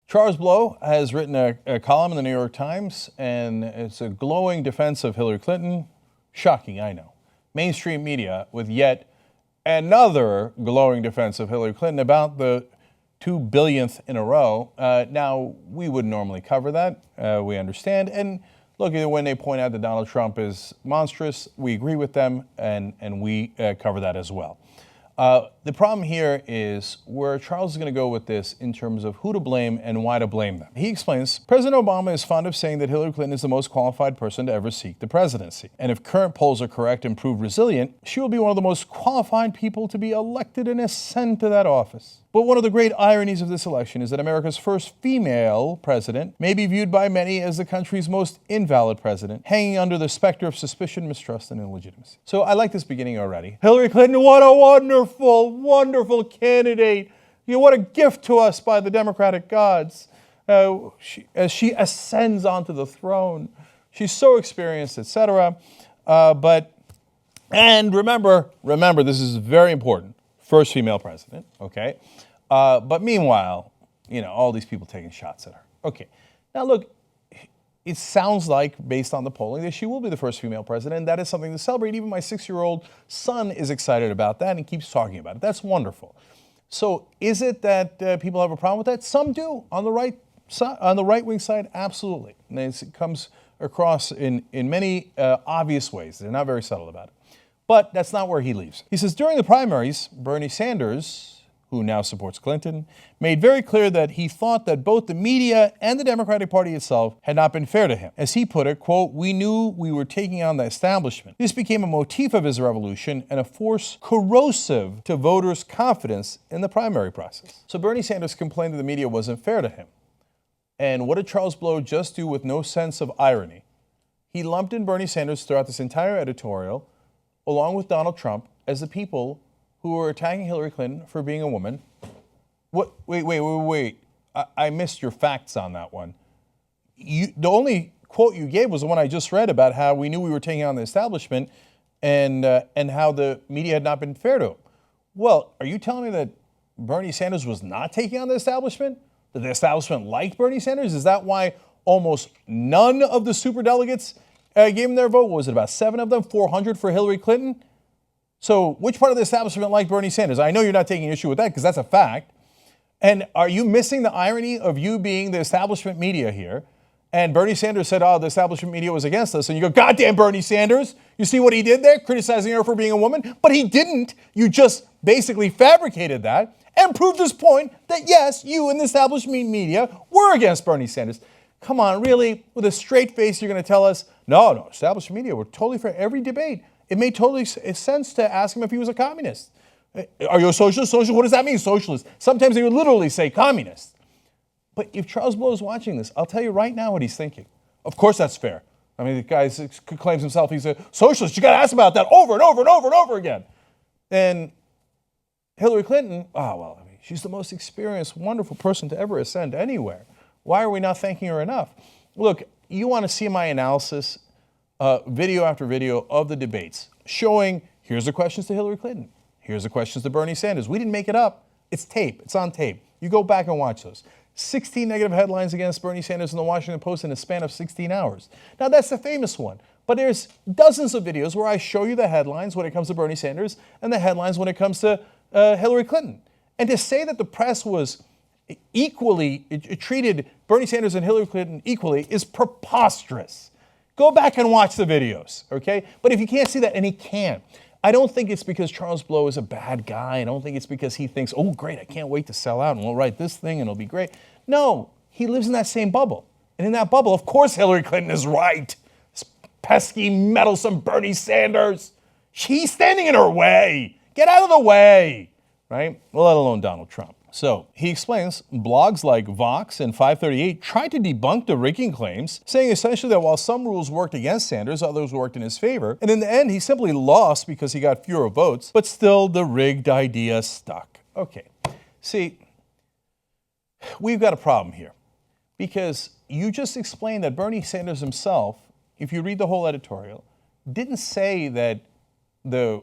Charles Blow has written a column in the New York Times, and it's a glowing defense of Hillary Clinton. Shocking, I know. Mainstream media with yet another glowing defense of Hillary Clinton, about the 2 billionth in a row. Now, we wouldn't normally cover that. We understand. And look, when they point out that Donald Trump is monstrous, we agree with them, and we cover that as well. The problem here is where Charles is going to go with this in terms of who to blame and why to blame them. He explains, President Obama is fond of saying that Hillary Clinton is the most qualified person to ever seek the presidency. And if current polls are correct and prove resilient, she will be one of the most qualified people to be elected and ascend to that office. But one of the great ironies of this election is that America's first female president may be viewed by many as the country's most invalid president, hanging under the specter of suspicion, mistrust, and illegitimacy. So I like this beginning already. Hillary Clinton, what a wonderful, wonderful candidate. What a gift to us by the Democratic gods. As she ascends onto the throne. She's so experienced, etc. And remember, this is very important. First female president, okay? But meanwhile, all these people taking shots at her. Okay, now look, it sounds like, based on the polling, that she will be the first female president, and that is something to celebrate. Even my 6-year-old son is excited about that and keeps talking about it. That's wonderful. So is it that people have a problem with that? Some do. On the right side, on the right-wing side, absolutely. And it comes across in many obvious ways. They're not very subtle about it. But that's not where he leaves. He says, during the primaries, Bernie Sanders, who now supports Clinton, made very clear that he thought that both the media and the Democratic Party itself had not been fair to him. As he put it, quote, we knew we were taking on the establishment. This became a motif of his revolution and a force corrosive to voters' confidence in the primary process. So Bernie Sanders complained that the media wasn't fair to him. And what did Charles Blow just do with no sense of irony? He lumped in Bernie Sanders throughout this entire editorial, along with Donald Trump, as the people who were attacking Hillary Clinton for being a woman. What? Wait. I missed your facts on that one. The only quote you gave was the one I just read about how we knew we were taking on the establishment and how the media had not been fair to him. Well, are you telling me that Bernie Sanders was not taking on the establishment? That the establishment liked Bernie Sanders? Is that why almost none of the superdelegates gave him their vote? What was it, about 7 of them, 400 for Hillary Clinton? So which part of the establishment liked Bernie Sanders? I know you're not taking issue with that because that's a fact. And are you missing the irony of you being the establishment media here? And Bernie Sanders said, the establishment media was against us. And you go, goddamn Bernie Sanders. You see what he did there, criticizing her for being a woman? But he didn't. You just basically fabricated that and proved his point that, yes, you and the establishment media were against Bernie Sanders. Come on, really? With a straight face, you're going to tell us, no, establishment media were totally fair. Every debate, it made totally sense to ask him if he was a communist. Are you a socialist? Socialist? What does that mean, socialist? Sometimes they would literally say communist. But if Charles Blow is watching this, I'll tell you right now what he's thinking. Of course that's fair. I mean, the guy claims himself he's a socialist. You got to ask about that over and over and over and over again. And Hillary Clinton, she's the most experienced, wonderful person to ever ascend anywhere. Why are we not thanking her enough? Look, you want to see my analysis, video after video of the debates, showing here's the questions to Hillary Clinton. Here's the questions to Bernie Sanders. We didn't make it up. It's tape. It's on tape. You go back and watch those. 16 negative headlines against Bernie Sanders in the Washington Post in a span of 16 hours. Now, that's the famous one. But there's dozens of videos where I show you the headlines when it comes to Bernie Sanders and the headlines when it comes to Hillary Clinton. And to say that the press was equally, it treated Bernie Sanders and Hillary Clinton equally is preposterous. Go back and watch the videos, okay? But if you can't see that, and he can't, I don't think it's because Charles Blow is a bad guy. I don't think it's because he thinks, oh, great, I can't wait to sell out and we'll write this thing and it'll be great. No, he lives in that same bubble. And in that bubble, of course Hillary Clinton is right. This pesky, meddlesome Bernie Sanders. She's standing in her way. Get out of the way, right? Well, let alone Donald Trump. So he explains blogs like Vox and 538 tried to debunk the rigging claims, saying essentially that while some rules worked against Sanders, others worked in his favor. And in the end, he simply lost because he got fewer votes, but still the rigged idea stuck. Okay, see, we've got a problem here because you just explained that Bernie Sanders himself, if you read the whole editorial, didn't say that there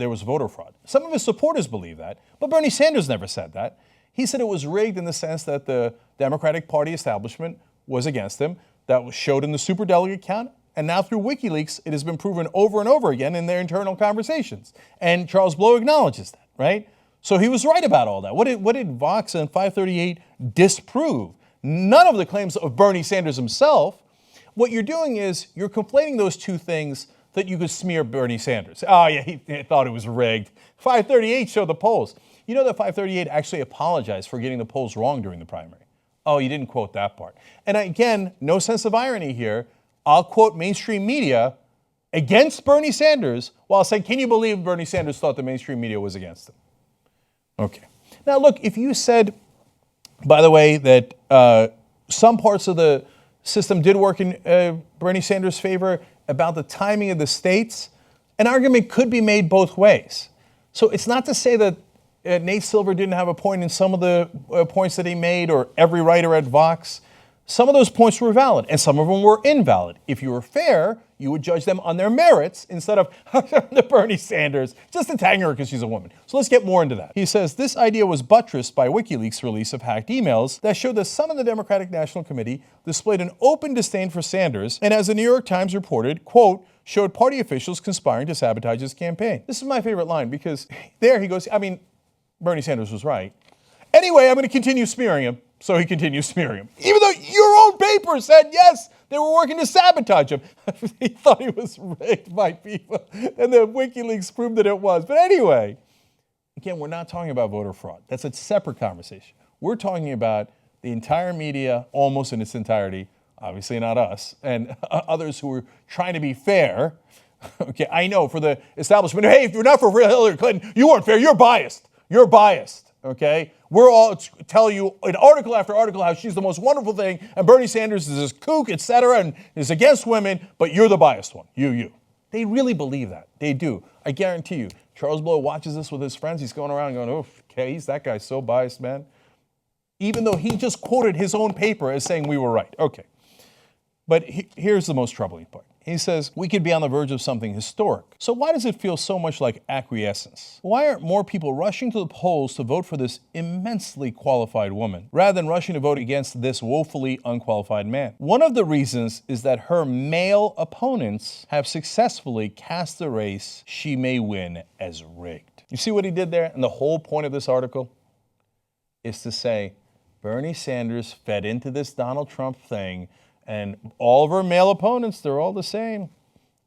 was voter fraud. Some of his supporters believe that, but Bernie Sanders never said that. He said it was rigged in the sense that the Democratic Party establishment was against him. That was showed in the superdelegate count. And now through WikiLeaks, it has been proven over and over again in their internal conversations. And Charles Blow acknowledges that, right? So he was right about all that. What did Vox and 538 disprove? None of the claims of Bernie Sanders himself. What you're doing is you're conflating those two things that you could smear Bernie Sanders. Oh, yeah, he thought it was rigged. 538 showed the polls. You know that 538 actually apologized for getting the polls wrong during the primary. Oh, you didn't quote that part. And again, no sense of irony here. I'll quote mainstream media against Bernie Sanders while saying, can you believe Bernie Sanders thought the mainstream media was against him? Okay. Now, look, if you said, by the way, that some parts of the system did work in Bernie Sanders' favor about the timing of the states, an argument could be made both ways. So it's not to say that Nate Silver didn't have a point in some of the points that he made, or every writer at Vox. Some of those points were valid, and some of them were invalid. If you were fair, you would judge them on their merits instead of the Bernie Sanders, just attacking her because she's a woman. So let's get more into that. He says, this idea was buttressed by WikiLeaks' release of hacked emails that showed that some of the Democratic National Committee displayed an open disdain for Sanders, and as the New York Times reported, quote, showed party officials conspiring to sabotage his campaign. This is my favorite line because there he goes, I mean, Bernie Sanders was right. Anyway, I'm going to continue smearing him. So he continues smearing him. Even though your own paper said, yes, they were working to sabotage him. He thought he was rigged by people. And the WikiLeaks proved that it was. But anyway, again, we're not talking about voter fraud. That's a separate conversation. We're talking about the entire media, almost in its entirety, obviously not us, and others who are trying to be fair. Okay, I know for the establishment, hey, if you're not for Hillary Clinton, you weren't fair. You're biased. You're biased. Okay? We're all telling you in article after article how she's the most wonderful thing, and Bernie Sanders is this kook, etc., and is against women, but you're the biased one. You. They really believe that. They do. I guarantee you. Charles Blow watches this with his friends. He's going around going, oh, okay, that guy's so biased, man. Even though he just quoted his own paper as saying we were right. Okay. But here's the most troubling part. He says, we could be on the verge of something historic. So why does it feel so much like acquiescence? Why aren't more people rushing to the polls to vote for this immensely qualified woman, rather than rushing to vote against this woefully unqualified man? One of the reasons is that her male opponents have successfully cast the race she may win as rigged. You see what he did there? And the whole point of this article is to say, Bernie Sanders fed into this Donald Trump thing, and all of her male opponents, they're all the same.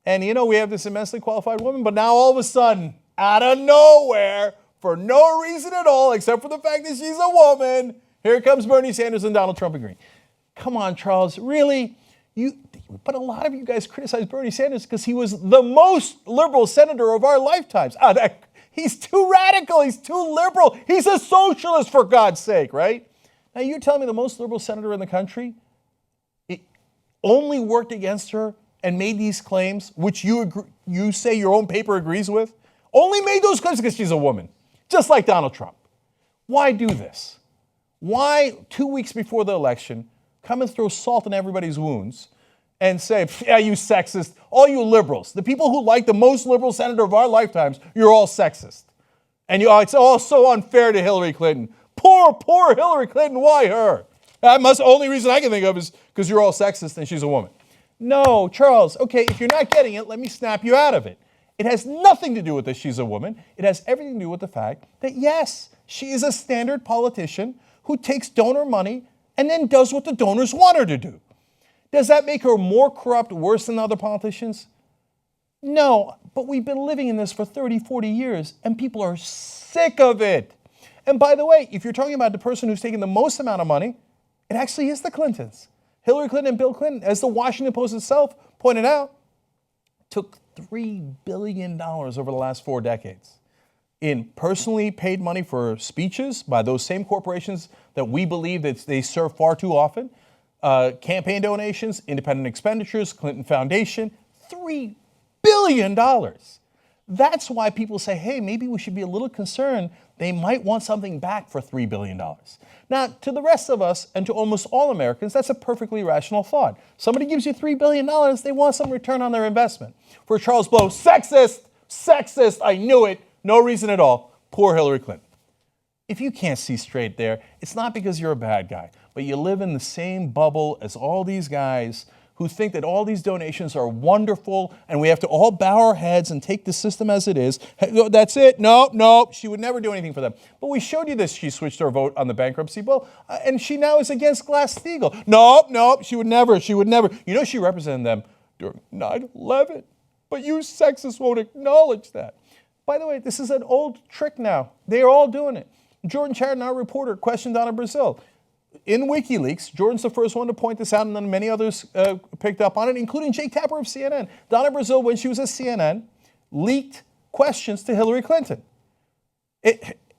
And you know, we have this immensely qualified woman, but now all of a sudden, out of nowhere, for no reason at all, except for the fact that she's a woman, here comes Bernie Sanders and Donald Trump agreeing. Come on, Charles, really? But a lot of you guys criticize Bernie Sanders because he was the most liberal senator of our lifetimes. He's too radical, he's too liberal, he's a socialist, for God's sake, right? Now you're telling me the most liberal senator in the country only worked against her and made these claims, which you say your own paper agrees with, only made those claims because she's a woman, just like Donald Trump. Why do this? Why, 2 weeks before the election, come and throw salt in everybody's wounds and say, yeah, you sexist, all you liberals, the people who like the most liberal senator of our lifetimes, you're all sexist. And it's all so unfair to Hillary Clinton. Poor Hillary Clinton, why her? Only reason I can think of is because you're all sexist and she's a woman. No, Charles, okay, if you're not getting it, let me snap you out of it. It has nothing to do with that she's a woman. It has everything to do with the fact that, yes, she is a standard politician who takes donor money and then does what the donors want her to do. Does that make her more corrupt, worse than other politicians? No, but we've been living in this for 30, 40 years, and people are sick of it. And by the way, if you're talking about the person who's taking the most amount of money, it actually is the Clintons. Hillary Clinton and Bill Clinton, as the Washington Post itself pointed out, took $3 billion over the last 4 decades in personally paid money for speeches by those same corporations that we believe that they serve far too often, campaign donations, independent expenditures, Clinton Foundation, $3 billion. That's why people say, hey, maybe we should be a little concerned. They might want something back for $3 billion. Now, to the rest of us and to almost all Americans, that's a perfectly rational thought. Somebody gives you $3 billion, they want some return on their investment. For Charles Blow, sexist, I knew it, no reason at all. Poor Hillary Clinton. If you can't see straight there, it's not because you're a bad guy, but you live in the same bubble as all these guys who think that all these donations are wonderful and we have to all bow our heads and take the system as it is. That's it. No, she would never do anything for them. But we showed you this. She switched her vote on the bankruptcy bill, and she now is against Glass-Steagall. No, she would never. You know, she represented them during 9/11, but you sexists won't acknowledge that. By the way, this is an old trick now. They are all doing it. Jordan Chariton, our reporter, questioned Donna Brazile. In WikiLeaks, Jordan's the first one to point this out, and then many others picked up on it, including Jake Tapper of CNN. Donna Brazile, when she was at CNN, leaked questions to Hillary Clinton.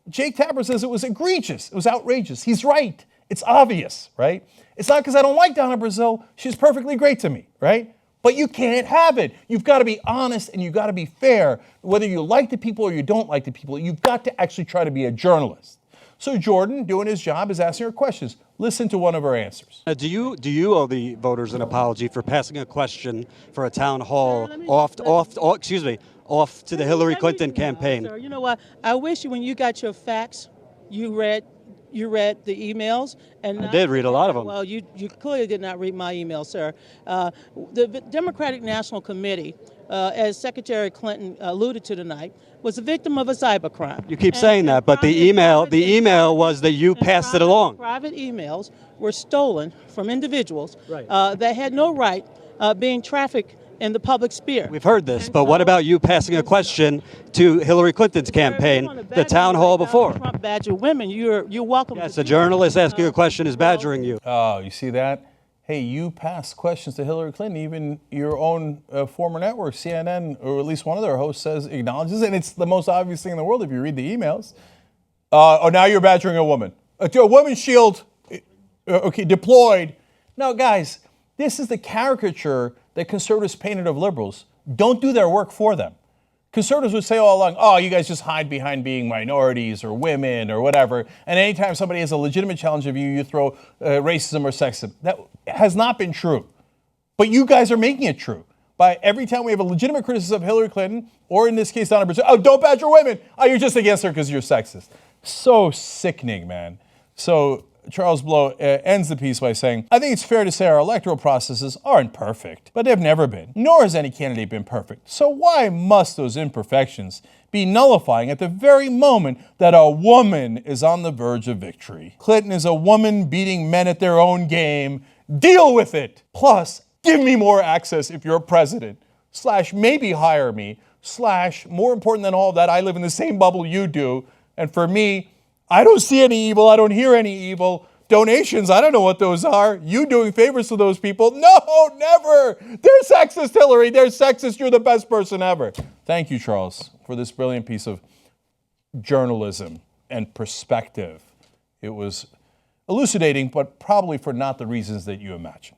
Jake Tapper says it was egregious. It was outrageous. He's right. It's obvious, right? It's not because I don't like Donna Brazile. She's perfectly great to me, right? But you can't have it. You've got to be honest and you've got to be fair. Whether you like the people or you don't like the people, you've got to actually try to be a journalist. So Jordan, doing his job, is asking her questions. Listen to one of her answers. Do you owe the voters an apology for passing a question for a town hall off to the Hillary Clinton campaign? Sir, you know what? I wish when you got your facts, you read the emails. And I did read a lot of them. Well, you clearly did not read my email, sir. The Democratic National Committee, as Secretary Clinton alluded to tonight, was a victim of a cybercrime. You keep saying that, but the email was that you passed it along. Private emails were stolen from individuals that had no right being trafficked in the public sphere. We've heard this, but what about you passing a question to Hillary Clinton's campaign, the town hall before? Trump badger women, you're welcome. Yes, a journalist asking a question is badgering you. Oh, you see that? Hey, you passed questions to Hillary Clinton. Even your own former network, CNN, or at least one of their hosts acknowledges it. And it's the most obvious thing in the world if you read the emails. Now you're badgering a woman. A woman's shield, deployed. No, guys, this is the caricature that conservatives painted of liberals. Don't do their work for them. Conservatives would say all along, oh, you guys just hide behind being minorities or women or whatever. And anytime somebody has a legitimate challenge of you, you throw racism or sexism. That has not been true. But you guys are making it true. By every time we have a legitimate criticism of Hillary Clinton, or in this case, Donna Brazile, oh, don't badger women. Oh, you're just against her because you're sexist. So sickening, man. So Charles Blow ends the piece by saying, I think it's fair to say our electoral processes aren't perfect, but they've never been, nor has any candidate been perfect. So why must those imperfections be nullifying at the very moment that a woman is on the verge of victory? Clinton is a woman beating men at their own game. Deal with it. Plus, give me more access if you're president. / maybe hire me. / more important than all of that, I live in the same bubble you do. And for me, I don't see any evil. I don't hear any evil. Donations, I don't know what those are. You doing favors to those people? No, never. They're sexist, Hillary. They're sexist. You're the best person ever. Thank you, Charles, for this brilliant piece of journalism and perspective. It was elucidating, but probably for not the reasons that you imagine.